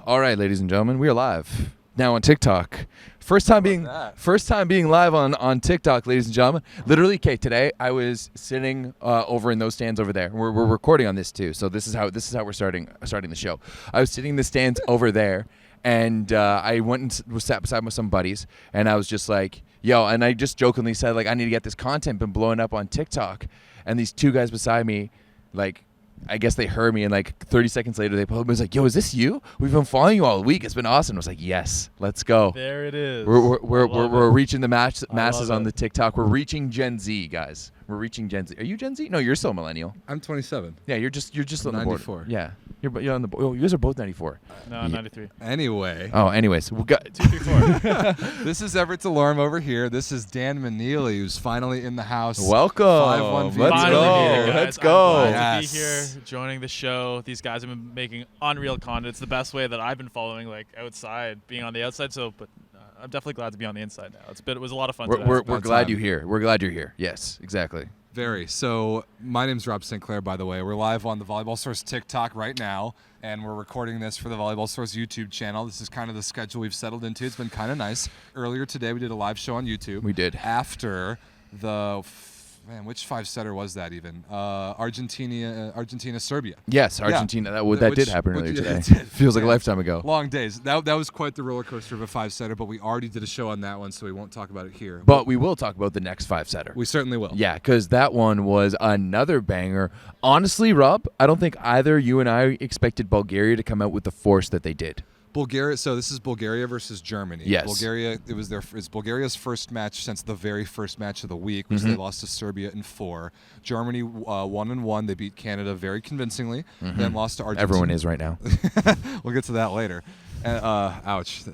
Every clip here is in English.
All right, ladies and gentlemen, we are live now on TikTok. First time being live on TikTok, ladies and gentlemen. Literally, okay, today I was sitting over in those stands over there. We're recording on this too, so this is how we're starting the show. I was sitting in the stands over there, and I went and was sat beside with some buddies, and I was just like, yo, and I just jokingly said, like, I need to get this content been blowing up on TikTok. And these two guys beside me, like, I guess they heard me, and like 30 seconds later, they pulled up and was like, yo, is this you? We've been following you all week. It's been awesome. I was like, yes, let's go. There it is. We're reaching the masses on the TikTok. We're reaching Gen Z, guys. We're reaching Gen Z. Are you Gen Z? No, you're still a millennial. I'm 27. Yeah, you're just on the 94. border. Yeah, you're on the. Oh, you guys are both 94. No, I'm 93. Anyway. Oh, anyways, we got 2, 3, 4. This is Everett DeLorme over here. This is Dan Manili, who's finally in the house. Welcome. 5-1 Let's Finally go. here, guys. Let's go. I'm glad to be Yes. here, joining the show. These guys have been making unreal content. It's the best way that I've been following, like, outside, being on the outside. So, but I'm definitely glad to be on the inside now. It was a lot of fun today. We're fun glad time. you're here. We're glad you're here. Yes, exactly. Very. So my name's Rob St. Clair, by the way. We're live on the Volleyball Source TikTok right now, and we're recording this for the Volleyball Source YouTube channel. This is kind of the schedule we've settled into. It's been kind of nice. Earlier today, we did a live show on YouTube. We did. After the which 5-setter was that even? Argentina, Serbia. Yes, Yeah. Argentina. That did happen earlier yeah, today. it did. Feels like a Yeah. lifetime ago. Long days. That was quite the roller coaster of a 5-setter, but we already did a show on that one, so we won't talk about it here. But we will talk about the next 5-setter. We certainly will. Yeah, because that one was another banger. Honestly, Rob, I don't think either you and I expected Bulgaria to come out with the force that they did. Bulgaria. So this is Bulgaria versus Germany. Yes. Bulgaria. It's Bulgaria's first match since the very first match of the week, which they lost to Serbia in 4. Germany 1-1. They beat Canada very convincingly. Then lost to Argentina. Everyone is right now. We'll get to that later. And, ouch.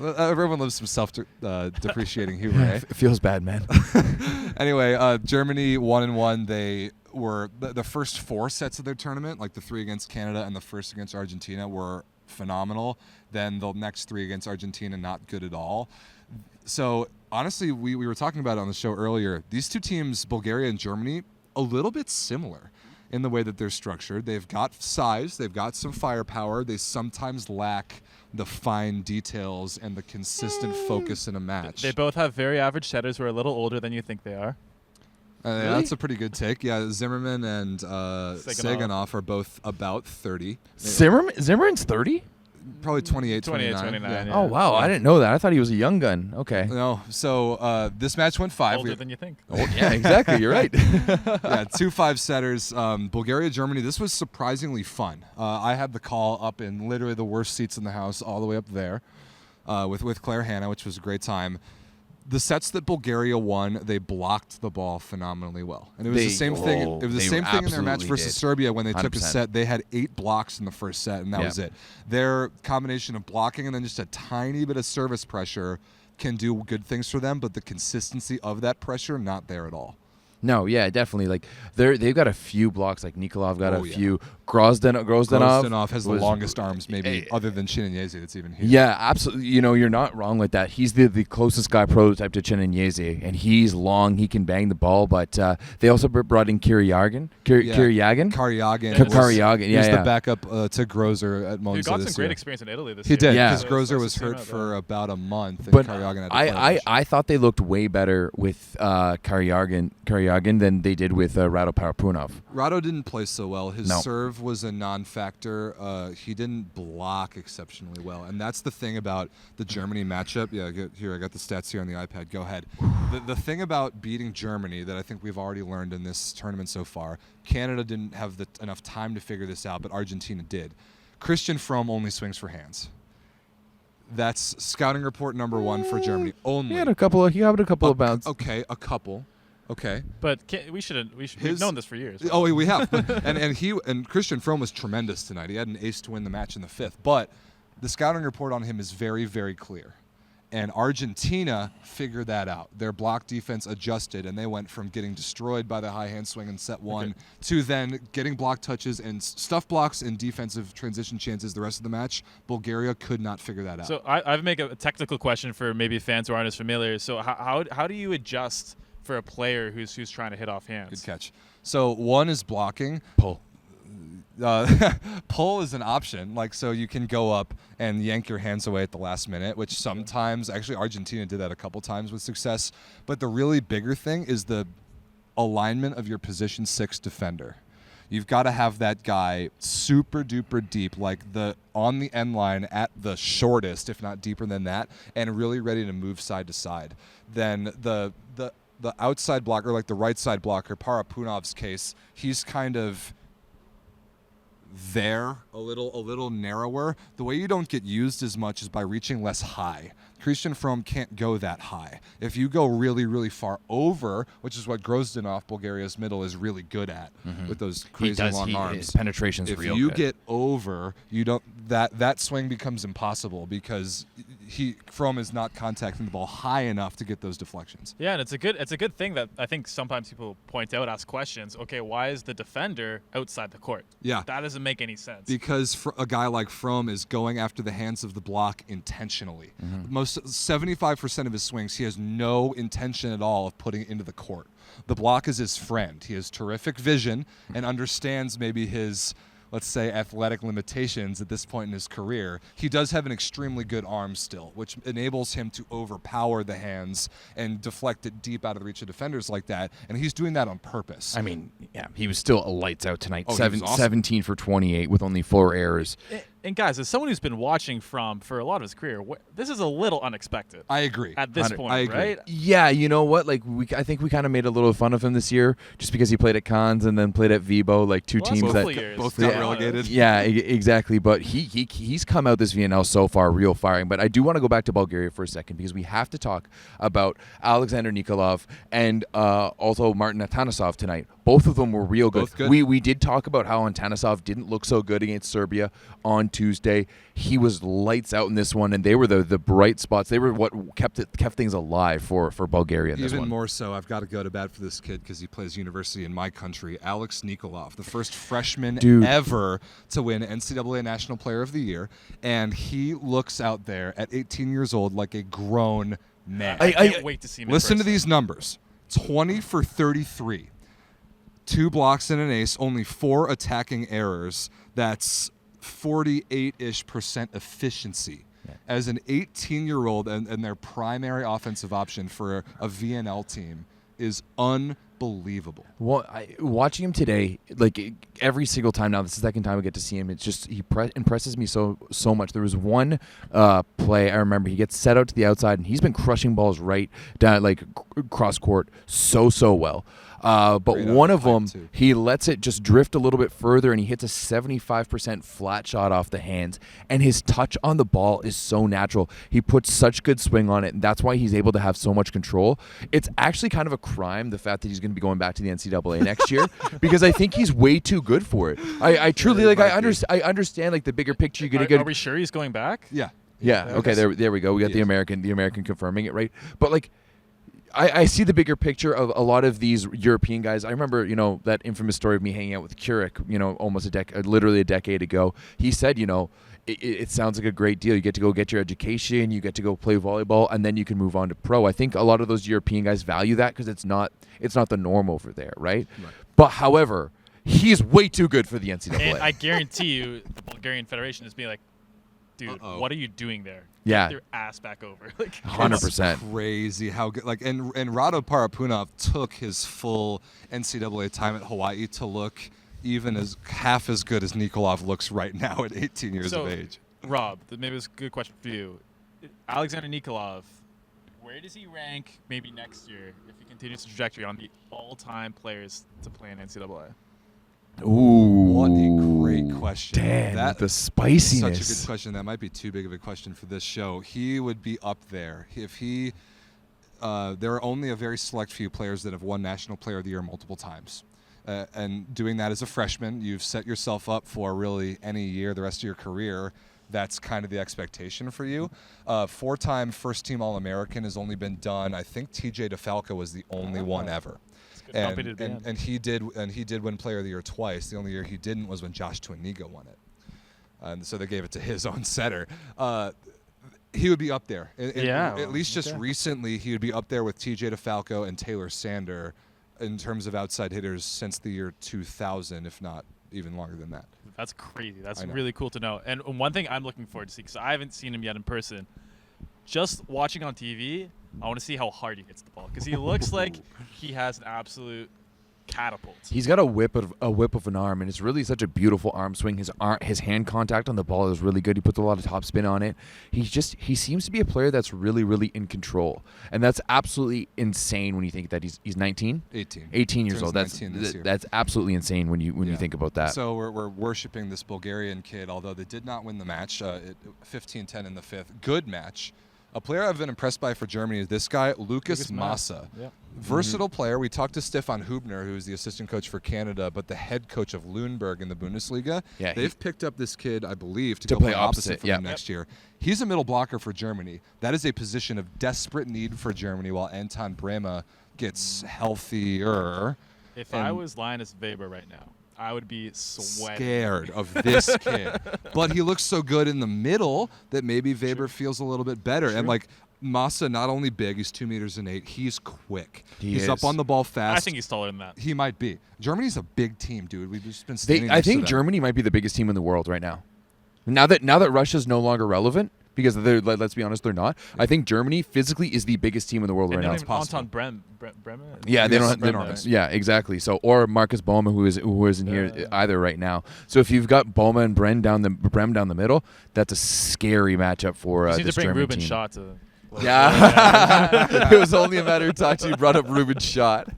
Everyone loves some self-depreciating humor. Eh? It feels bad, man. Anyway, Germany 1-1. They were the first 4 sets of their tournament, like the 3 against Canada and the first against Argentina, were phenomenal. Then the next 3 against Argentina, not good at all. So honestly, we were talking about it on the show earlier. These two teams, Bulgaria and Germany, a little bit similar in the way that they're structured. They've got size, they've got some firepower. They sometimes lack the fine details and the consistent focus in a match. They both have very average setters who are a little older than you think they are. Yeah, that's a pretty good take. Yeah, Zimmerman and Saganov are both about 30. Zimmerman's 30? Probably 28, 28, 29. 29, yeah. Oh, wow. I didn't know that. I thought he was a young gun. Okay. No, so this match went 5. Older than you think. Oh, yeah, exactly. You're right. Yeah, 2 5-setters. Bulgaria, Germany. This was surprisingly fun. I had the call up in literally the worst seats in the house, all the way up there, with Claire Hanna, which was a great time. The sets that Bulgaria won, they blocked the ball phenomenally well, and it was the same thing. It was the same thing in their match versus Serbia when they took a 100%. set. They had 8 blocks in the first set, and that was it. Their combination of blocking and then just a tiny bit of service pressure can do good things for them, but the consistency of that pressure, not there at all. No, yeah, definitely. Like they've got a few blocks. Like Nikolov got a yeah. few. Grozdanov has the longest arms, maybe, other than Ncaa that's even here. Yeah, absolutely. You know, you're not wrong with that. He's the closest guy prototype to Ncaa, and he's long. He can bang the ball, but they also brought in Karyagin. Karyagin. Yeah, He's the backup to Grozer at Monza He got some this great year. experience in Italy this He year. did, Yeah. because Grozer was Came hurt out, for about a month, and But Karyagin had to play. I thought they looked way better with Karyagin than they did with Rado Parapunov. Rado didn't play so well. His No. serve was a non-factor. He didn't block exceptionally well, and that's the thing about the Germany matchup. Yeah, I got the stats here on the iPad. Go ahead. The thing about beating Germany that I think we've already learned in this tournament so far, Canada didn't have enough time to figure this out, but Argentina did. Christian Fromm only swings for hands. That's scouting report number 1 for Germany. Only. He had a couple of bounce. Okay, a couple. Okay. But we've known this for years. Oh, we have. and Christian Fromm was tremendous tonight. He had an ace to win the match in the 5th. But the scouting report on him is very, very clear. And Argentina figured that out. Their block defense adjusted, and they went from getting destroyed by the high hand swing in set 1 to then getting block touches and stuff blocks and defensive transition chances the rest of the match. Bulgaria could not figure that out. So I make a technical question for maybe fans who aren't as familiar. So how do you adjust for a player who's trying to hit off hands? Good catch. So 1 is blocking. Pull. Pull is an option, like so you can go up and yank your hands away at the last minute, which sometimes actually Argentina did that a couple times with success. But the really bigger thing is the alignment of your position 6 defender. You've got to have that guy super duper deep, like on the end line at the shortest, if not deeper than that, and really ready to move side to side. Then the outside blocker, like the right side blocker, Parapunov's case, he's kind of there a little narrower. The way you don't get used as much is by reaching less high. Christian From can't go that high. If you go really, really far over, which is what Grozdanov, Bulgaria's middle, is really good at with those crazy long arms. His penetration's if real you good. get over, you don't that swing becomes impossible because From is not contacting the ball high enough to get those deflections. Yeah, and it's a good thing that I think sometimes people point out, ask questions. Okay, why is the defender outside the court? Yeah. That doesn't make any sense. Because a guy like From is going after the hands of the block intentionally. Most 75% of his swings, he has no intention at all of putting it into the court. The block is his friend. He has terrific vision and understands maybe his, let's say, athletic limitations at this point in his career. He does have an extremely good arm still, which enables him to overpower the hands and deflect it deep out of the reach of defenders like that. And he's doing that on purpose. I mean, yeah, he was still a lights out tonight. Oh, he was awesome. 17 for 28 with only 4 errors. And guys, as someone who's been watching From for a lot of his career, this is a little unexpected. I agree. At this point, I agree. right? Yeah, you know what? Like I think we kind of made a little fun of him this year, just because he played at Cons and then played at Vibo, like two teams that both got relegated. Yeah, exactly. But he's come out this VNL so far real firing. But I do want to go back to Bulgaria for a second because we have to talk about Alexander Nikolov and also Martin Atanasov tonight. Both of them were real good. Both good. We did talk about how Atanasov didn't look so good against Serbia on Tuesday. He was lights out in this one, and they were the bright spots. They were what kept things alive for Bulgaria in this one. Even more so, I've got to go to bat for this kid because he plays university in my country, Alex Nikolov, the first freshman ever to win NCAA National Player of the Year, and he looks out there at 18 years old like a grown man. I can't wait to see him. Listen to these numbers: 20 for 33, 2 blocks and an ace, only 4 attacking errors. That's 48-ish% efficiency. Yeah. As an 18-year-old and their primary offensive option for a VNL team is unbelievable. Well, watching him today, like every single time now, this is the second time we get to see him. It's just he impresses me so much. There was one play I remember. He gets set out to the outside, and he's been crushing balls right down like cross court so well. But one of them, he lets it just drift a little bit further, and he hits a 75% flat shot off the hands. And his touch on the ball is so natural. He puts such good swing on it, and that's why he's able to have so much control. It's actually kind of a crime, the fact that he's going to be going back to the NCAA next year, because I think he's way too good for it. I truly like. I understand like the bigger picture. Are we sure he's going back? Yeah. Yeah. Okay. There we go. We got the American confirming it, right? But like. I see the bigger picture of a lot of these European guys. I remember, that infamous story of me hanging out with Keurig, almost literally a decade ago. He said, it sounds like a great deal. You get to go get your education, you get to go play volleyball, and then you can move on to pro. I think a lot of those European guys value that because it's not the norm over there, right? But however, he's way too good for the NCAA. And I guarantee you, the Bulgarian Federation is being like, dude, what are you doing there? Yeah. Get your ass back over. 100%. Crazy how good. And Rado Parapunov took his full NCAA time at Hawaii to look even as half as good as Nikolov looks right now at 18 years of age. Rob, maybe it's a good question for you. Alexander Nikolov, where does he rank maybe next year if he continues the trajectory on the all-time players to play in NCAA? Ooh, what a great question. Damn, the spiciness. Such a good question. That might be too big of a question for this show. He would be up there. If he, there are only a very select few players that have won National Player of the Year multiple times. And doing that as a freshman, you've set yourself up for really any year, the rest of your career. That's kind of the expectation for you. 4-time first-team All-American has only been done. I think TJ DeFalco was the only one ever. And he did win Player of the Year twice. The only year he didn't was when Josh Twiniga won it, and so they gave it to his own setter. He would be up there. At least just recently, he would be up there with TJ DeFalco and Taylor Sander in terms of outside hitters since the year 2000, if not even longer than that. That's crazy. That's really cool to know. And one thing I'm looking forward to see, because I haven't seen him yet in person, just watching on TV, I want to see how hard he hits the ball, because he looks like he has an absolute catapult. He's got a whip of an arm, and it's really such a beautiful arm swing. His hand contact on the ball is really good. He puts a lot of top spin on it. He seems to be a player that's really, really in control, and that's absolutely insane when you think that he's 19, 18 years old. That's absolutely insane when you think about that. So we're worshiping this Bulgarian kid, although they did not win the match. 15-10 in the fifth. Good match. A player I've been impressed by for Germany is this guy, Lucas Massa. Yep. Versatile player. We talked to Stefan Hubner, who's the assistant coach for Canada, but the head coach of Lüneburg in the Bundesliga. Yeah, they've picked up this kid, I believe, to go play opposite for them next year. He's a middle blocker for Germany. That is a position of desperate need for Germany while Anton Brehme gets healthier. If I was Linus Weber right now, I would be scared of this kid. But he looks so good in the middle that maybe Weber feels a little bit better. And like Massa, not only big, he's 2 meters and 8. He's quick. He's up on the ball fast. I think he's taller than that. He might be. Germany's a big team, dude. We've just been standing I think Germany might be the biggest team in the world right now. Now that Russia's no longer relevant, because let's be honest, they're not. I think Germany physically is the biggest team in the world right now. It's possible. Anton Brehme. Yeah, they don't have. Yeah, exactly. So or Marcus Boma, who isn't here either right now. So if you've got Boma and Brem down the middle, that's a scary matchup for this German team. You need to bring Ruben Schott to. Yeah, it was only a matter of time till you brought up Ruben Schott.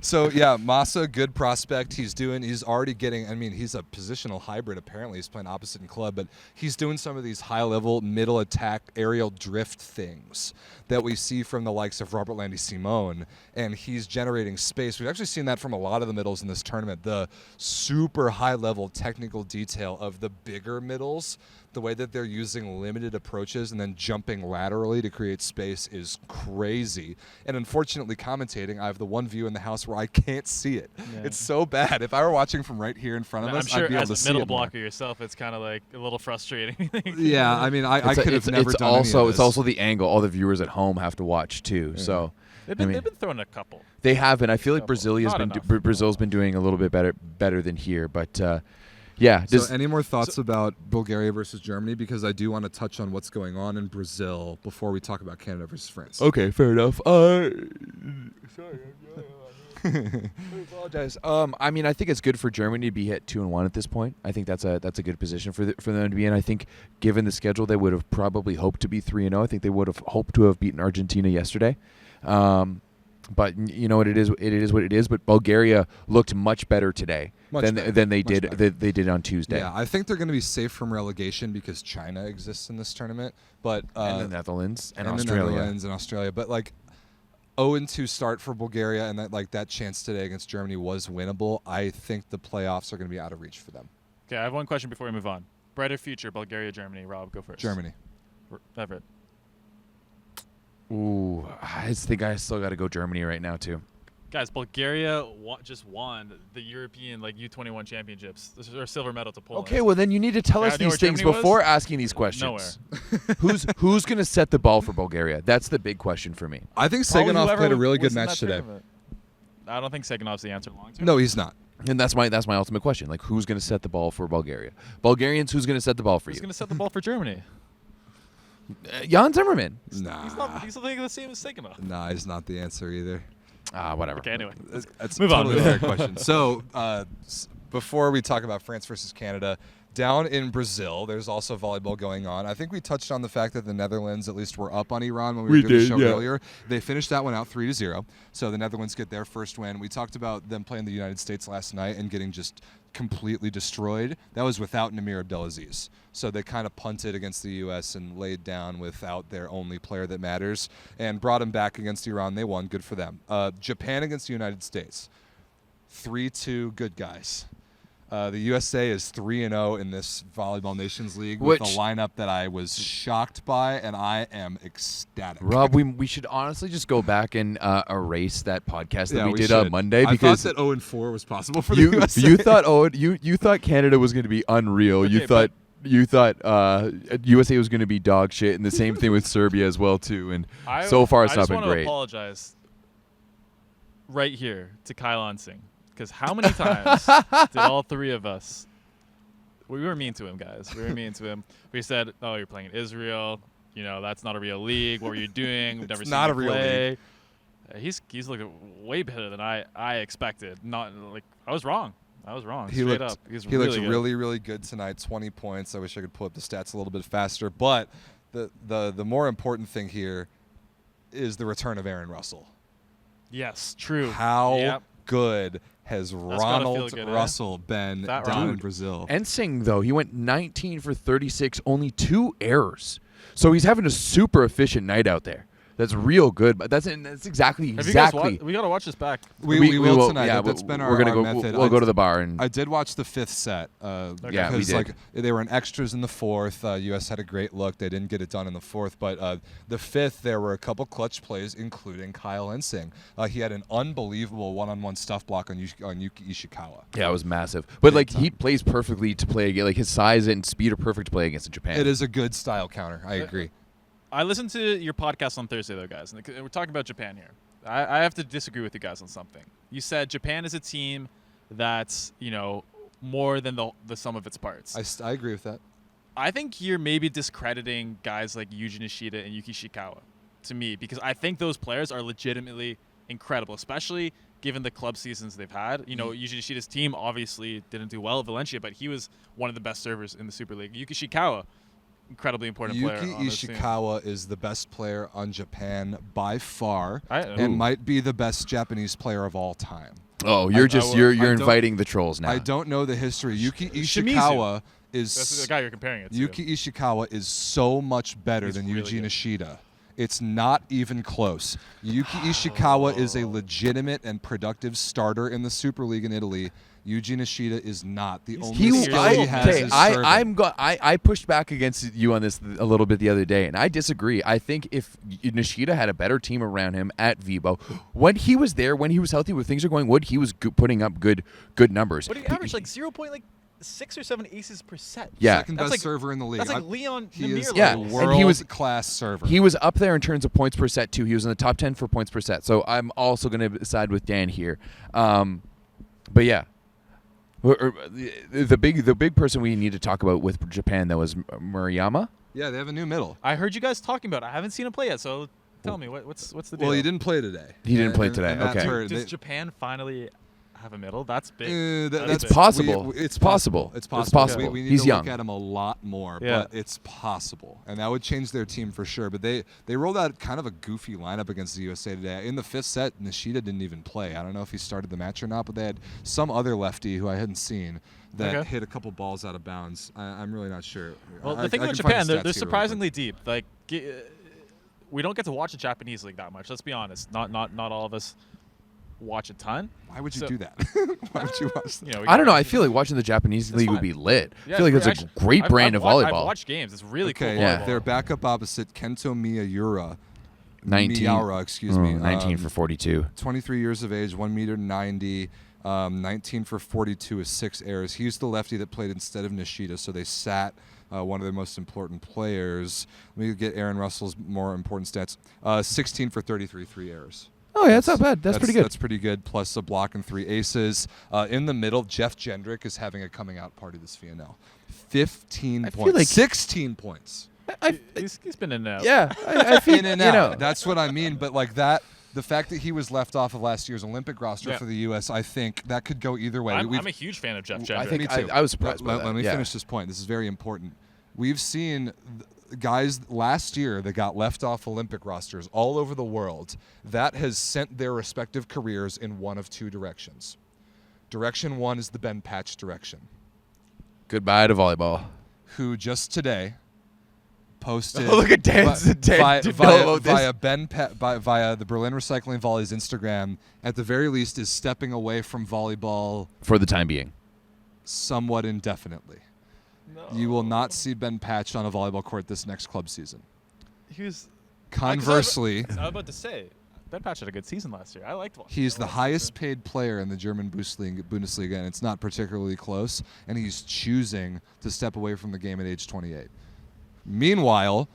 So, yeah, Massa, good prospect. He's already getting, he's a positional hybrid, apparently. He's playing opposite in club, but he's doing some of these high-level, middle attack, aerial drift things that we see from the likes of Robert Landy Simone, and he's generating space. We've actually seen that from a lot of the middles in this tournament. The super high-level technical detail of the bigger middles, the way that they're using limited approaches and then jumping laterally to create space is crazy. And unfortunately, commentating, I have the one view in the house where I can't see it. Yeah. It's so bad. If I were watching from right here in front of us, I'd be able to see it. I'm sure as a middle blocker yourself, it's kind of like a little frustrating. Yeah, I could have never done any of this. It's also the angle all the viewers at home have to watch too. Yeah. So they've been throwing a couple. They have been. I feel like Brazil's been doing a little bit better than here, but. Yeah. So any more thoughts about Bulgaria versus Germany? Because I do want to touch on what's going on in Brazil before we talk about Canada versus France. Okay, fair enough. Sorry. I apologize. I think it's good for Germany to be hit 2-1 at this point. I think that's a good position for them to be in. I think given the schedule, they would have probably hoped to be 3-0. I think they would have hoped to have beaten Argentina yesterday. But you know what it is what it is. But Bulgaria looked much better today than they did on Tuesday. Yeah, I think they're going to be safe from relegation because China exists in this tournament. But and the Netherlands and Australia. But like 0-2 start for Bulgaria, and that chance today against Germany was winnable. I think the playoffs are going to be out of reach for them. Okay, I have one question before we move on. Brighter future, Bulgaria, Germany. Rob, go first. Germany. Everett. Ooh, I think I still got to go Germany right now too. Guys, Bulgaria just won the European U21 championships. This is our silver medal to Poland. Okay, well then you need to tell us these things before asking these questions. Nowhere. Who's going to set the ball for Bulgaria? That's the big question for me. I think Seganov played a really good match today. I don't think Seganov's the answer long term. No, he's not. And that's my ultimate question. Like, who's going to set the ball for Bulgaria? Bulgarians, who's going to set the ball for you? Who's going to set the ball for Germany? Jan Zimmerman. Nah. He's not the same as Seganov. Nah, he's not the answer either. Whatever. Okay, anyway. That's move totally on. Fair question. So, before we talk about France versus Canada, down in Brazil, there's also volleyball going on. I think we touched on the fact that the Netherlands at least were up on Iran when we were doing the show earlier. They finished that one out 3-0. So the Netherlands get their first win. We talked about them playing the United States last night and getting just completely destroyed. That was without Namir Abdelaziz. So they kind of punted against the U.S. and laid down without their only player that matters and brought them back against Iran. They won. Good for them. Japan against the United States. 3-2, good guys. The USA is 3-0 in this Volleyball Nations League with a lineup that I was shocked by, and I am ecstatic. Rob, we should honestly just go back and erase that podcast that we did on Monday. Because I thought that 0-4 was possible for the USA. You thought Canada was going to be unreal. Okay, you thought USA was going to be dog shit, and the same thing with Serbia as well too. And so far, it's not been great. I just want to apologize right here to Kyle Onsing. Because how many times did all three of us? We were mean to him, guys. We were mean to him. We said, "Oh, you're playing in Israel. You know that's not a real league. What were you doing? We've never seen you play." He's looking way better than I expected. Not like I was wrong. Straight up. He looked good. really, really good tonight. 20 points. I wish I could pull up the stats a little bit faster. But the more important thing here is the return of Aaron Russell. Yes, true. How good has Ronald good, Russell been down in Brazil? Ncaa, though, he went 19 for 36, only 2 errors. So he's having a super efficient night out there. That's real good, but that's exactly. We gotta watch this back. We will tonight. Yeah, that's been our method. We'll go to the bar and. I did watch the 5th set. Yeah, we did. They were in extras in the 4th. U.S. had a great look. They didn't get it done in the 4th, but the 5th there were a couple clutch plays, including Kyle Ncaa. He had an unbelievable one-on-one stuff block on Yuki Ishikawa. Yeah, it was massive. But like he plays perfectly to play. Like his size and speed are perfect to play against Japan. It is a good style counter. I agree. I listened to your podcast on Thursday, though, guys. And we're talking about Japan here. I have to disagree with you guys on something. You said Japan is a team that's, more than the sum of its parts. I agree with that. I think you're maybe discrediting guys like Yuji Nishida and Yuki Ishikawa to me because I think those players are legitimately incredible, especially given the club seasons they've had. Yuji Nishida's team obviously didn't do well at Valencia, but he was one of the best servers in the Super League. Yuki Ishikawa, incredibly important player. Yuki Ishikawa is the best player on Japan by far, and might be the best Japanese player of all time. Oh, you're inviting the trolls now. I don't know the history. Yuki Ishikawa is that's the guy you're comparing it to. Yuki Ishikawa is so much better than Yuji Nishida. It's not even close. Yuki Ishikawa is a legitimate and productive starter in the Super League in Italy. Yuji Nishida is not. The only skill he has is serving. I pushed back against you on this a little bit the other day, and I disagree. I think if Nishida had a better team around him at Vibo, when he was there, when he was healthy, when things are going good, he was putting up good numbers. But he averaged like 0.6 or 7 aces per set. Yeah, second best server in the league. That's like Leon Namirov. Yeah, a world-class server. He was up there in terms of points per set too. He was in the top 10 for points per set. So I'm also going to side with Dan here. But yeah. The big person we need to talk about with Japan though is Murayama. Yeah, they have a new middle. I heard you guys talking about it. I haven't seen him play yet, so tell me what's the deal? Well, he didn't play today. He didn't play today. Okay. Does Japan finally have a middle? That's big. It's possible. It's possible. It's possible. We need He's to young. look at him a lot more, but it's possible. And that would change their team for sure. But they rolled out kind of a goofy lineup against the USA today. In the 5th set, Nishida didn't even play. I don't know if he started the match or not, but they had some other lefty who I hadn't seen that hit a couple balls out of bounds. I'm really not sure. Well, the thing about Japan, they're surprisingly deep. Like we don't get to watch the Japanese league that much. Let's be honest. Not all of us watch a ton. Why would you do that? Why would you watch that? I don't know. I feel like watching the Japanese league would be lit. I feel like it's a great brand of volleyball. I've watched games. It's really cool. Yeah. Their backup opposite, Kento Miyaura. 19 19 for 42. 23 years of age, 1.90 m, 19 for 42 with 6 errors. He's the lefty that played instead of Nishida, so they sat one of their most important players. Let me get Aaron Russell's more important stats. 16 for 33, 3 errors. Oh, yeah, that's not bad. That's pretty good. That's pretty good, plus a block and 3 aces. In the middle, Jeff Jendrick is having a coming-out party this VNL. 15 points. Like 16 points. He's been in and out. Yeah. I feel, in and out. That's what I mean. But like that, the fact that he was left off of last year's Olympic roster for the U.S., I think that could go either way. I'm a huge fan of Jeff Jendrick. I think Me too. I was surprised by that. Let me finish this point. This is very important. We've seen guys last year that got left off Olympic rosters all over the world. That has sent their respective careers in one of 2 directions. Direction 1 is the Ben Patch direction. Goodbye to volleyball. Who just today posted look at Dan's via the Berlin Recycling Volley's Instagram, at the very least, is stepping away from volleyball for the time being, somewhat indefinitely. No. You will not see Ben Patch on a volleyball court this next club season. Conversely, I was about to say, Ben Patch had a good season last year. I liked watching. He's the highest paid player in the German Bundesliga, and it's not particularly close, and he's choosing to step away from the game at age 28. Meanwhile,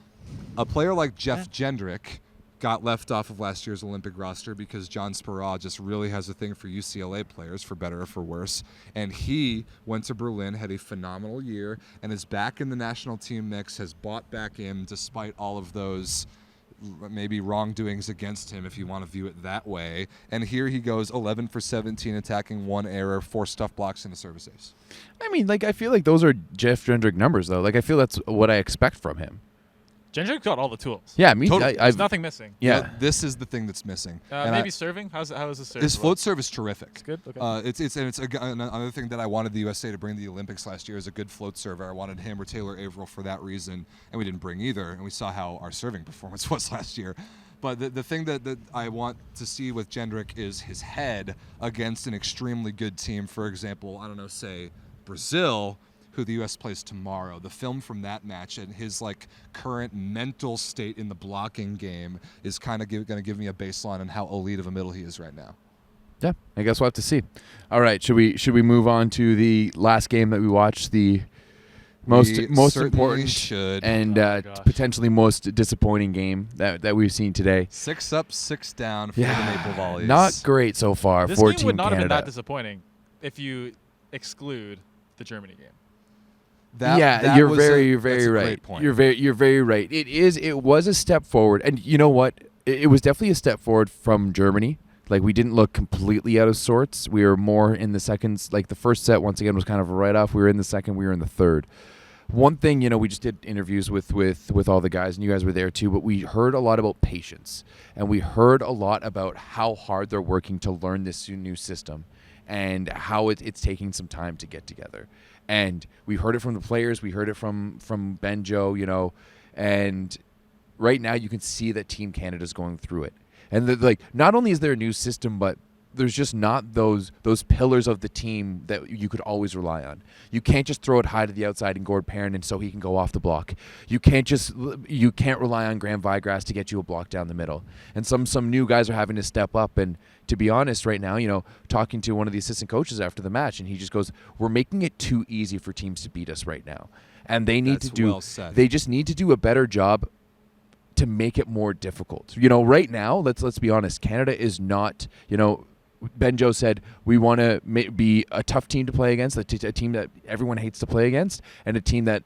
a player like Jeff Jendrick got left off of last year's Olympic roster because John Speraw just really has a thing for UCLA players, for better or for worse. And he went to Berlin, had a phenomenal year, and is back in the national team mix, has bought back in despite all of those maybe wrongdoings against him, if you want to view it that way. And here he goes 11 for 17, attacking 1 error, 4 stuff blocks, and a service ace. I mean, like, I feel like those are Jeff Jendrick numbers, though. Like, I feel that's what I expect from him. Jendrick's got all the tools. Yeah, me. Totally. There's nothing missing. Yeah. But this is the thing that's missing. Maybe serving. How is his serve? His float serve is terrific. It's good. Okay. It's another thing that I wanted the USA to bring to the Olympics last year is a good float server. I wanted him or Taylor Averill for that reason, and we didn't bring either. And we saw how our serving performance was last year. But the thing that I want to see with Jendrick is his head against an extremely good team. For example, I don't know, say Brazil, who the U.S. plays tomorrow. The film from that match and his current mental state in the blocking game is kind of going to give me a baseline on how elite of a middle he is right now. Yeah, I guess we'll have to see. All right, should we move on to the last game that we watched, the most important should. and potentially most disappointing game that we've seen today. 6 up, 6 down for the Maple Volleys. Not great so far This for game Team would not Canada. have been that disappointing if you exclude the Germany game. You're very right. Great point. You're very right. It was a step forward, and you know what? It was definitely a step forward from Germany. Like, we didn't look completely out of sorts. We were more in the seconds. Like, the first set once again was kind of a write-off. We were in the second. We were in the third. One thing, we just did interviews with all the guys, and you guys were there too, but we heard a lot about patience, and we heard a lot about how hard they're working to learn this new system and how it's taking some time to get together. And we heard it from the players. We heard it from Benjo, and right now you can see that Team Canada's going through it. And not only is there a new system, but there's just not those pillars of the team that you could always rely on. You can't just throw it high to the outside and Gord Perrin and so he can go off the block. You can't rely on Graham Vigrass to get you a block down the middle. And some new guys are having to step up. And to be honest, right now, talking to one of the assistant coaches after the match, and he just goes, "We're making it too easy for teams to beat us right now." And they need they just need to do a better job to make it more difficult. Right now, let's be honest, Canada is not, Benjo said we want to be a tough team to play against, a team that everyone hates to play against, and a team that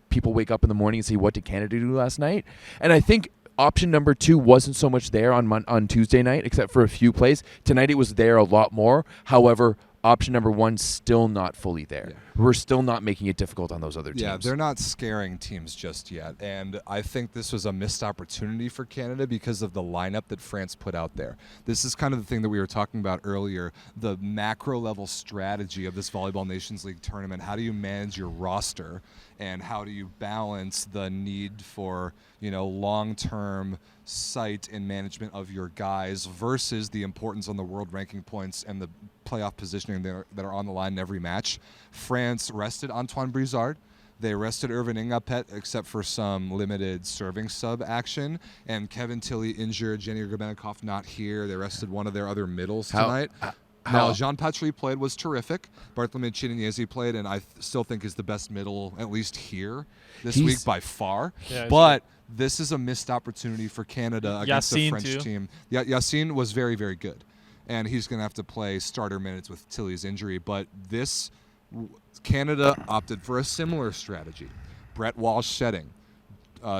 people wake up in the morning and say, what did Canada do last night? And I think option number 2 wasn't so much there on Tuesday night, except for a few plays. Tonight it was there a lot more. However, option number 1 still not fully there. Yeah. We're still not making it difficult on those other teams. Yeah, they're not scaring teams just yet. And I think this was a missed opportunity for Canada because of the lineup that France put out there. This is kind of the thing that we were talking about earlier, the macro level strategy of this Volleyball Nations League tournament. How do you manage your roster and how do you balance the need for, long-term sight and management of your guys versus the importance on the world ranking points and the playoff positioning that are on the line in every match. France rested Antoine Brizard. They rested Irvin Ncaa except for some limited serving sub action. And Kevin Tilley injured, Jenny Grebennikov not here. They rested one of their other middles tonight. Now, Jean Patry played, was terrific. Bartholomew Chininiesi played, and I still think is the best middle, at least here, this week by far. Yeah, but this is a missed opportunity for Canada against the French team. Yeah, Yassine was very, very good. And he's going to have to play starter minutes with Tilley's injury. But Canada opted for a similar strategy. Brett Walsh setting,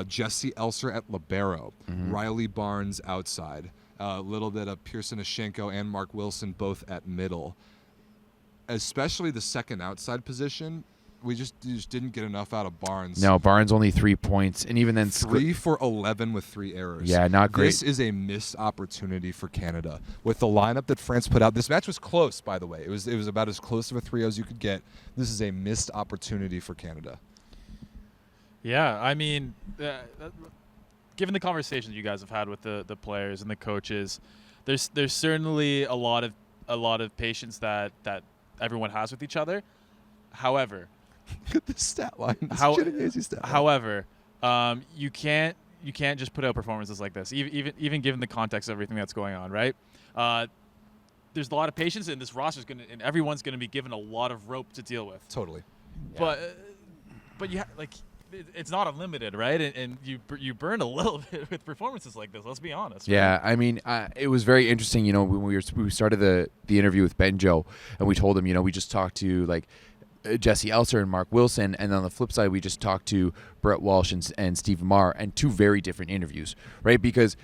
Jesse Elser at libero, Riley Barnes outside, a little bit of Pearson Ashenko and Mark Wilson both at middle. Especially the second outside position, we just didn't get enough out of Barnes. No, Barnes only 3 points, and even then 3 for 11 with 3 errors. Yeah, not great. This is a missed opportunity for Canada with the lineup that France put out. This match was close, by the way. It was about as close of a 3-0 as you could get. This is a missed opportunity for Canada. Yeah, I mean, given the conversations you guys have had with the players and the coaches, there's certainly a lot of patience that everyone has with each other. However, look at the stat line. However, you can't just put out performances like this, even given the context of everything that's going on, right? There's a lot of patience, and this roster's and everyone's gonna be given a lot of rope to deal with. Totally. Yeah. But it's not unlimited, right? And you burn a little bit with performances like this. Let's be honest. Right? Yeah, I mean, it was very interesting. When we started the interview with Benjo, and we told him, we just talked to like Jesse Elser and Mark Wilson, and on the flip side, we just talked to Brett Walsh and Steve Marr, and two very different interviews, right? Because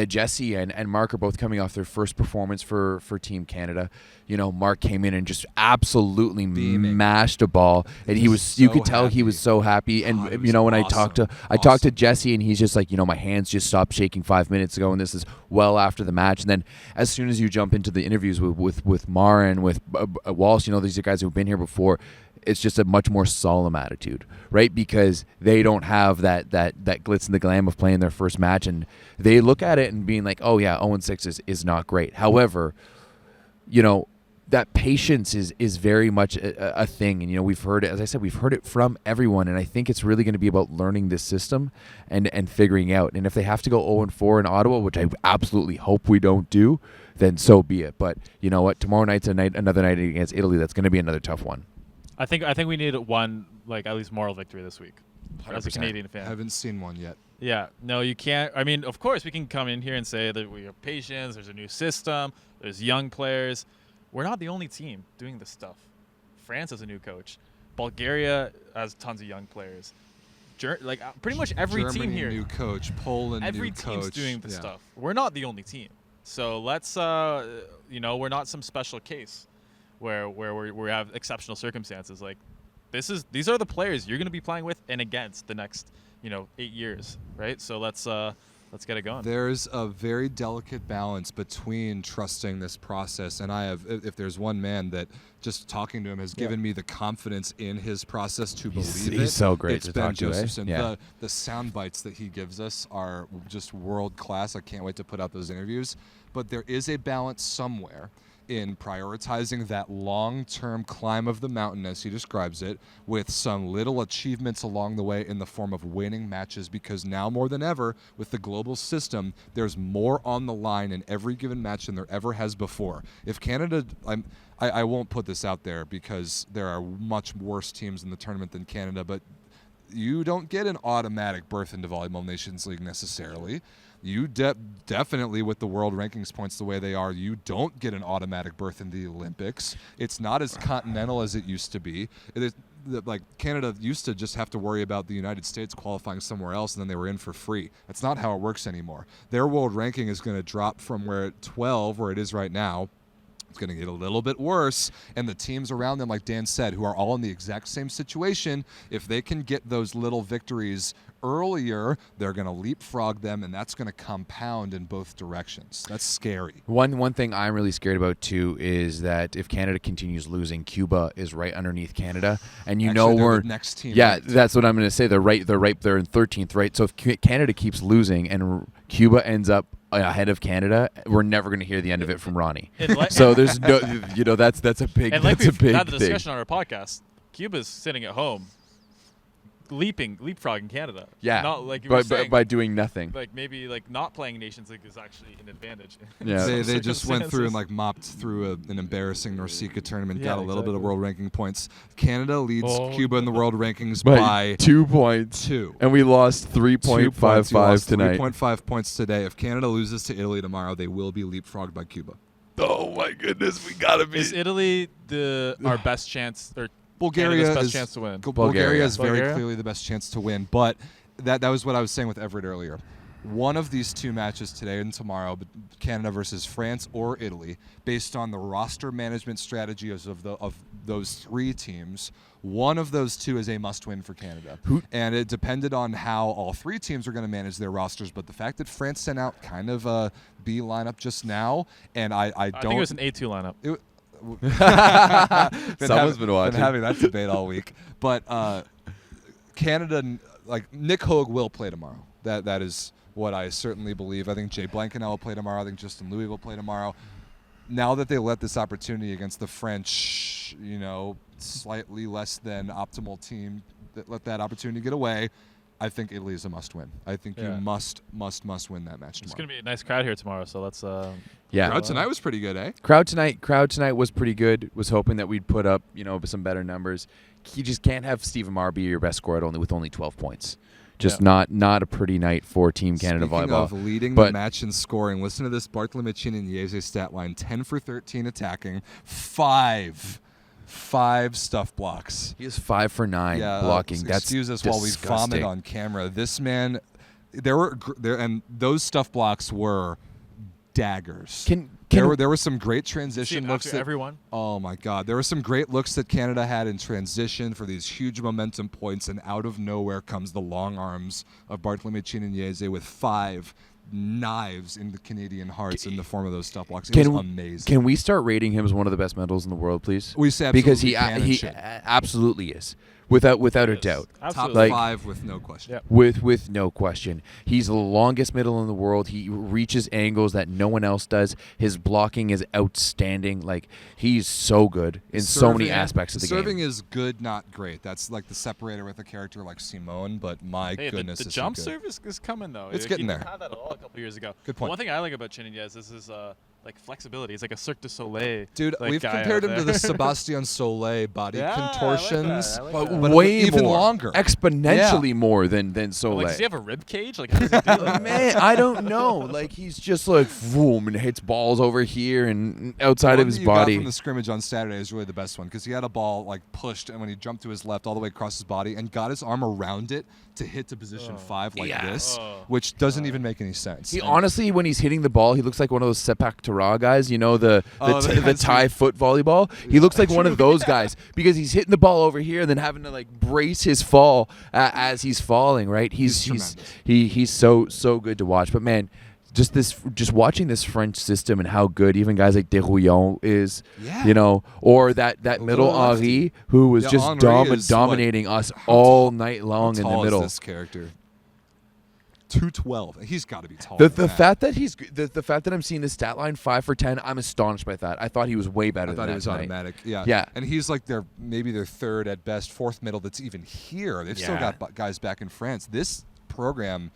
Jesse and Mark are both coming off their first performance for Team Canada. Mark came in and just absolutely mashed a ball, and you could tell he was so happy. And when awesome. I talked to Jesse, and he's just like, my hands just stopped shaking 5 minutes ago, and this is well after the match. And then as soon as you jump into the interviews with Marr and with Walsh, these are guys who've been here before. It's just a much more solemn attitude, right? Because they don't have that glitz and the glam of playing their first match, and they look at it and being like, oh yeah, 0-6 is not great. However, that patience is very much a thing, and we've heard it, as I said, we've heard it from everyone, and I think it's really going to be about learning this system and figuring out. And if they have to go 0-4 in Ottawa, which I absolutely hope we don't do, then so be it. But you know what? Tomorrow night's another night against Italy. That's going to be another tough one. I think we need one, like, at least moral victory this week. 100%. As a Canadian fan. I haven't seen one yet. Yeah. No, you can't. I mean, of course, we can come in here and say that we have patience, there's a new system, there's young players. We're not the only team doing this stuff. France has a new coach. Bulgaria has tons of young players. Pretty much every Germany, team here. new coach. Poland, every new team's coach. doing this stuff. We're not the only team. So let's, we're not some special case where we have exceptional circumstances. Like, these are the players you're going to be playing with and against the next 8 years, right? So let's get it going. There's a very delicate balance between trusting this process, and if there's one man that just talking to him has given me the confidence in his process to believe it. He's so great it's to Ben talk to. Josephson. Yeah. The sound bites that he gives us are just world class. I can't wait to put out those interviews. But there is a balance somewhere in prioritizing that long-term climb of the mountain, as he describes it, with some little achievements along the way in the form of winning matches, because now more than ever, with the global system, there's more on the line in every given match than there ever has before. If Canada, I won't put this out there because there are much worse teams in the tournament than Canada, but you don't get an automatic berth into Volleyball Nations League necessarily. You definitely, with the world rankings points the way they are, you don't get an automatic berth in the Olympics. It's not as continental as it used to be. Canada used to just have to worry about the United States qualifying somewhere else, and then they were in for free. That's not how it works anymore. Their world ranking is going to drop from 12, where it is right now. It's going to get a little bit worse, and the teams around them, like Dan said, who are all in the exact same situation, if they can get those little victories earlier, they're going to leapfrog them, and that's going to compound in both directions. That's scary. One thing I'm really scared about too is that if Canada continues losing, Cuba is right underneath Canada, and we're the next team. Yeah, right? That's what I'm going to say. They're right. They're in 13th, right? So if Canada keeps losing and Cuba ends up ahead of Canada, we're never going to hear the end of it from Ronnie. So there's no, that's a big. And like we've had the discussion on our podcast, Cuba's sitting at home, leapfrogging Canada. Yeah, not like by doing nothing. Like maybe not playing Nations League is actually an advantage. Yeah, they just went through and mopped through an embarrassing Ncaa tournament, got a little bit of world ranking points. Canada leads Cuba in the world rankings by 2 points. And we lost 3.55 tonight. 3.5 points today. If Canada loses to Italy tomorrow, they will be leapfrogged by Cuba. Oh my goodness, we gotta be. Is Italy our best chance or? Bulgaria best chance to win. Bulgaria is very clearly the best chance to win, but that was what I was saying with Everett earlier. One of these two matches today and tomorrow, Canada versus France or Italy, based on the roster management strategy of those three teams, one of those two is a must-win for Canada. And it depended on how all three teams are going to manage their rosters, but the fact that France sent out kind of a B lineup just now, and I think it was an A2 lineup. Someone's been watching. Been having that debate all week. But Canada, Nick Hogue will play tomorrow. That is what I certainly believe. I think Jay Blankenau will play tomorrow. I think Justin Louis will play tomorrow. Now that they let this opportunity against the French, slightly less than optimal team, that let that opportunity get away, I think Italy is a must-win. I think you must win that match tomorrow. It's gonna be a nice crowd here tomorrow, so let's. Crowd tonight was pretty good, eh? Crowd tonight was pretty good. Was hoping that we'd put up, some better numbers. You just can't have Stephen Marr be your best scorer with only 12 points. Just not a pretty night for Team Canada volleyball. Speaking of leading the match in scoring, listen to this Bartolomei Ncaa stat line: 10 for 13 attacking, 5 stuff blocks. He has 5 for 9 blocking. That's excuse us disgusting. while we vomit on camera. This man, and those stuff blocks were daggers. There were some great transition looks that everyone. Oh my God, there were some great looks that Canada had in transition for these huge momentum points, and out of nowhere comes the long arms of Bartolomei Ncaa with 5 knives in the Canadian hearts in the form of those stuff blocks. It was amazing. Can we start rating him as one of the best medals in the world, please? We say because he should. absolutely is. Without a doubt. Absolutely. Top 5 with no question. Yep. With no question. He's the longest middle in the world. He reaches angles that no one else does. His blocking is outstanding. He's so good in so many aspects of the game. Serving is good, not great. That's like the separator with a character like Simone, but my goodness, the jump serve is coming though. It's getting there. He had that all a couple years ago. Good point. One thing I like about Ncaa is his flexibility. He's like a Cirque du Soleil. Dude, we've compared him to the Sebastian Soleil body contortions, I like that. but way even more, longer, exponentially more than Soleil. Does he have a rib cage? How does he do that? Man, I don't know. He's just boom, and hits balls over here and outside of his body. Got from the scrimmage on Saturday is really the best one because he had a ball pushed, and when he jumped to his left all the way across his body and got his arm around it to hit to position 5 this, which doesn't even make any sense. He honestly, when he's hitting the ball, he looks like one of those Sepak Takraw guys. The Thai foot volleyball. He looks like one of those guys because he's hitting the ball over here and then having to brace his fall as he's falling. Right? He's so good to watch. But man, just watching this French system and how good even guys like Derouillon is, or that middle Henri who was just dominating us all night long in the middle. This character. 212. He's got to be tall. The fact that I'm seeing the stat line 5 for 10, I'm astonished by that. I thought he was way better. I thought he was automatic. Yeah. And he's maybe their third at best, fourth middle that's even here. They've still got guys back in France. This program,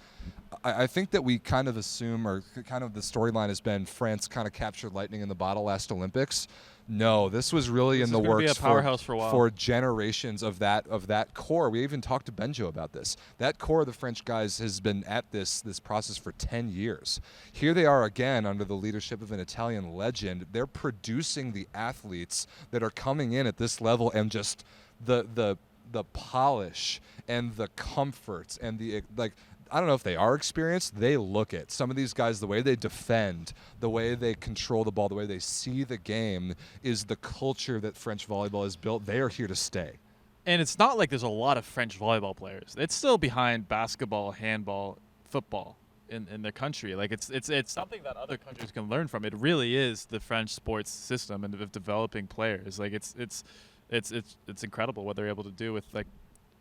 I think that we kind of assume, or kind of the storyline has been France kind of captured lightning in the bottle last Olympics. No, this was really in the works be a powerhouse for a while. For generations of that core. We even talked to Benjo about this. That core of the French guys has been at this process for 10 years. Here they are again under the leadership of an Italian legend. They're producing the athletes that are coming in at this level, and just the polish and the comforts and the I don't know if they are experienced. They look it. Some of these guys, the way they defend, the way they control the ball, the way they see the game is the culture that French volleyball has built. They are here to stay. And it's not like there's a lot of French volleyball players. It's still behind basketball, handball, football in their country. It's something that other countries can learn from. It really is the French sports system and of developing players. It's incredible what they're able to do with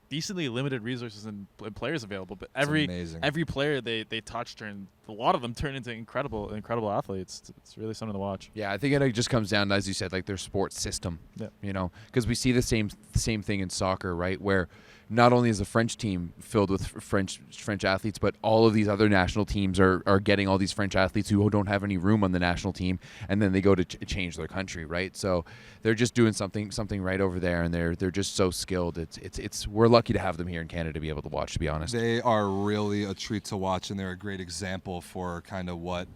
decently limited resources and players available, but every player they touch a lot of them turn into incredible athletes. It's really something to watch. Yeah, I think it just comes down to, as you said, their sports system. Yeah. Because we see the same thing in soccer, right? Where not only is the French team filled with French athletes, but all of these other national teams are getting all these French athletes who don't have any room on the national team, and then they go to change their country, right? So they're just doing something right over there, and they're just so skilled. We're lucky to have them here in Canada to be able to watch, to be honest. They are really a treat to watch, and they're a great example for kind of what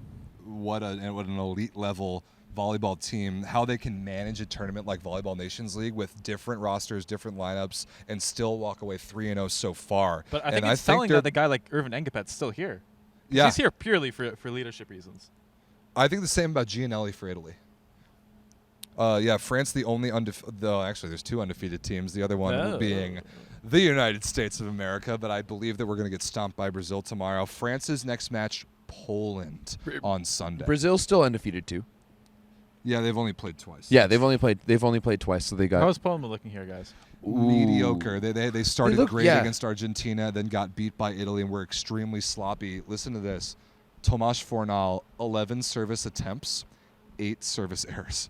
an elite level volleyball team, how they can manage a tournament like Volleyball Nations League with different rosters, different lineups, and still walk away 3-0 so far. But I think it's telling that the guy like Irvin Engepet's still here. Yeah. He's here purely for leadership reasons. I think the same about Gianelli for Italy. France, the only though actually there's 2 undefeated teams, the other one being the United States of America, but I believe that we're going to get stomped by Brazil tomorrow. France's next match, Poland, on Sunday. Brazil's still undefeated too. Yeah, they've only played twice. Yeah, they've only played twice, so they got. How's Poland looking here, guys? Mediocre. They started great against Argentina, then got beat by Italy, and were extremely sloppy. Listen to this: Tomáš Fornal, 11 service attempts, 8 service errors.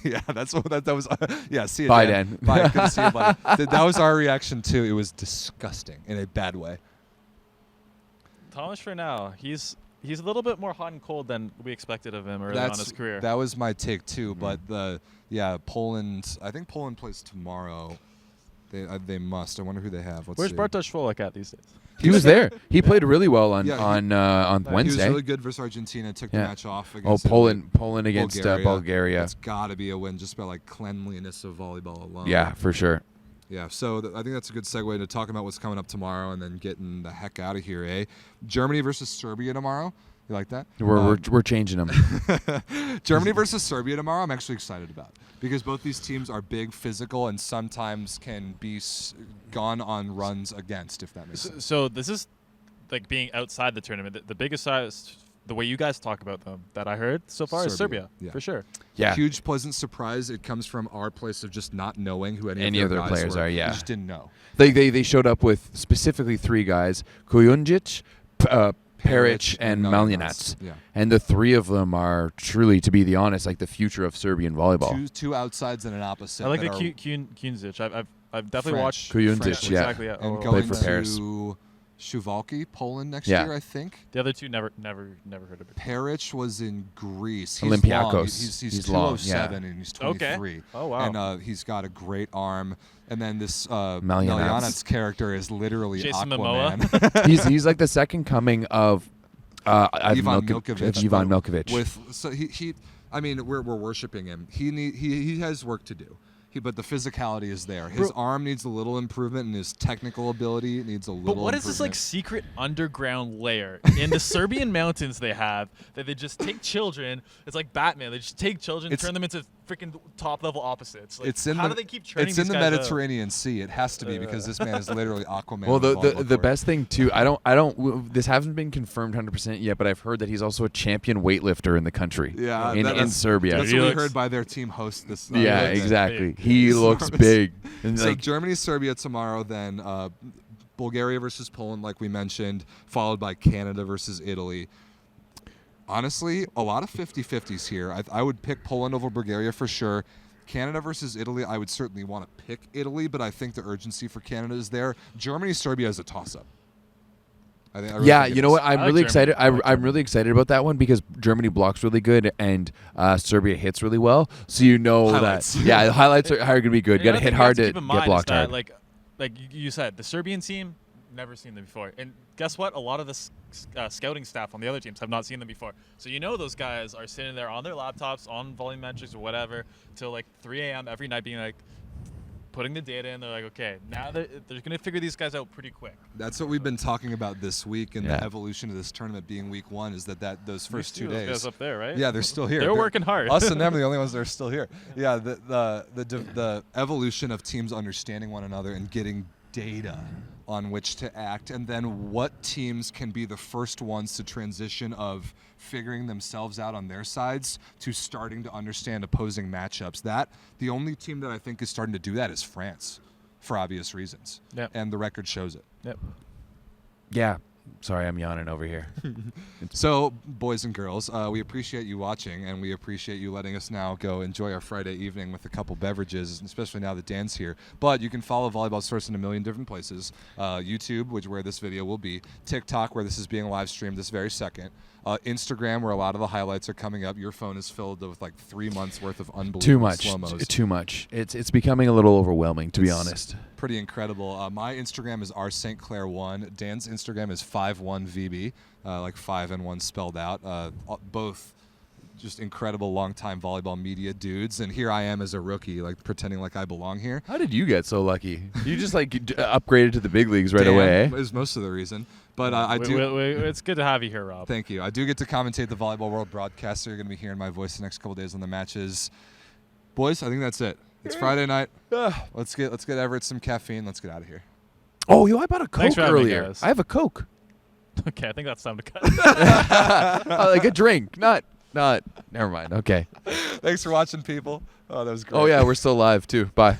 Yeah, that's what that was. Yeah, see you, Bye, Dan. Dan. Bye. Good to see you, buddy. That was our reaction too. It was disgusting in a bad way. Thomas for now, he's a little bit more hot and cold than we expected of him early on his career. That was my take too. But Poland. I think Poland plays tomorrow. They must. I wonder who they have. Where's Bartosz Volek at these days? He was there. He played really well on Wednesday. He was really good versus Argentina. Took the match off against Poland against Bulgaria. It's got to be a win just by like cleanliness of volleyball alone. Yeah, for sure. Yeah, so I think that's a good segue to talking about what's coming up tomorrow and then getting the heck out of here, eh? Germany versus Serbia tomorrow. You like that? We're changing them. Germany versus Serbia tomorrow. I'm actually excited about because both these teams are big, physical, and sometimes can be gone on runs against. If that makes sense. So this is like being outside the tournament. The biggest size, the way you guys talk about them that I heard so far is Serbia, for sure. Yeah, huge pleasant surprise. It comes from our place of just not knowing who any of their their players are. Yeah, we just didn't know. They showed up with specifically 3 guys: Kujundžić, Peric, and Malinac. Yeah. And the 3 of them are truly, to be honest, like the future of Serbian volleyball. Two outsides and an opposite. I like the Kujundžić. I've definitely watched Kujundžić. Yeah, exactly. Yeah. And played going for Paris. to Suwałki, Poland next year, I think. The other 2 never heard of it. Peric was in Greece. He's Olympiacos. Long. He's 207 and he's 23. Okay. Oh wow. And he's got a great arm. And then this Maljanac's character is literally Jason Aquaman. he's like the second coming of Ivan Milkovic. Ivan Milkovic. So he I mean, we're worshiping him. He has work to do. But the physicality is there. His arm needs a little improvement, and his technical ability needs a little. But what is this like secret underground layer in the Serbian mountains they have that they just take children? It's like Batman. They just take children, turn them into freaking top level opposites. Like, how do they keep turning It's in these the guys Mediterranean Sea. It has to be because this man is literally Aquaman. Well, the best thing too, I don't. This hasn't been confirmed 100% yet, but I've heard that he's also a champion weightlifter in the country. Yeah, in Serbia. That's what we heard by their team host this. Yeah, exactly. He looks big. And so Germany, Serbia tomorrow, then Bulgaria versus Poland, like we mentioned, followed by Canada versus Italy. Honestly, a lot of 50-50s here. I would pick Poland over Bulgaria for sure. Canada versus Italy, I would certainly want to pick Italy, but I think the urgency for Canada is there. Germany, Serbia is a toss-up. You know what? I'm really excited. I'm really excited about that one because Germany blocks really good and Serbia hits really well. So you know highlights. that. The highlights are going to be good. You got to hit hard to get blocked hard. Like you said, the Serbian team, never seen them before. And guess what? A lot of the scouting staff on the other teams have not seen them before. So you know those guys are sitting there on their laptops, on volumetrics or whatever, till like 3 a.m. every night being like, putting the data in. They're like, okay, now they're going to figure these guys out pretty quick. That's what we've been talking about this week, and the evolution of this tournament being week 1 is that those first 2 days. Those guys up there, right? Yeah, they're still here. They're working hard. Us and them are the only ones that are still here. Yeah, the evolution of teams understanding one another and getting data on which to act, and then what teams can be the first ones to transition of figuring themselves out on their sides to starting to understand opposing matchups. The only team that I think is starting to do that is France, for obvious reasons. Yep. And the record shows it. Yep. Yeah. Sorry, I'm yawning over here. So, boys and girls, we appreciate you watching, and we appreciate you letting us now go enjoy our Friday evening with a couple beverages, especially now that Dan's here. But you can follow Volleyball Source in a million different places. YouTube, where this video will be. TikTok, where this is being live streamed this very second. Instagram, where a lot of the highlights are coming up. Your phone is filled with like 3 months worth of unbelievable slow-mos. Too much. It's becoming a little overwhelming, to be honest. Pretty incredible. My Instagram is rstclair1. Dan's Instagram is 51VB, like 5 and 1 spelled out. Both just incredible long-time volleyball media dudes, and here I am as a rookie, like pretending like I belong here. How did you get so lucky? You just like upgraded to the big leagues right away. Is most of the reason. But I do. It's good to have you here, Rob. Thank you. I do get to commentate the Volleyball World broadcast, so you're going to be hearing my voice the next couple days on the matches. Boys, I think that's it. It's Friday night. Let's get Everett some caffeine. Let's get out of here. Oh, I bought a Coke earlier. Me, I have a Coke. Okay, I think that's time to cut. Like a drink, not. Never mind. Okay. Thanks for watching, people. Oh, that was great. Oh yeah, we're still live too. Bye.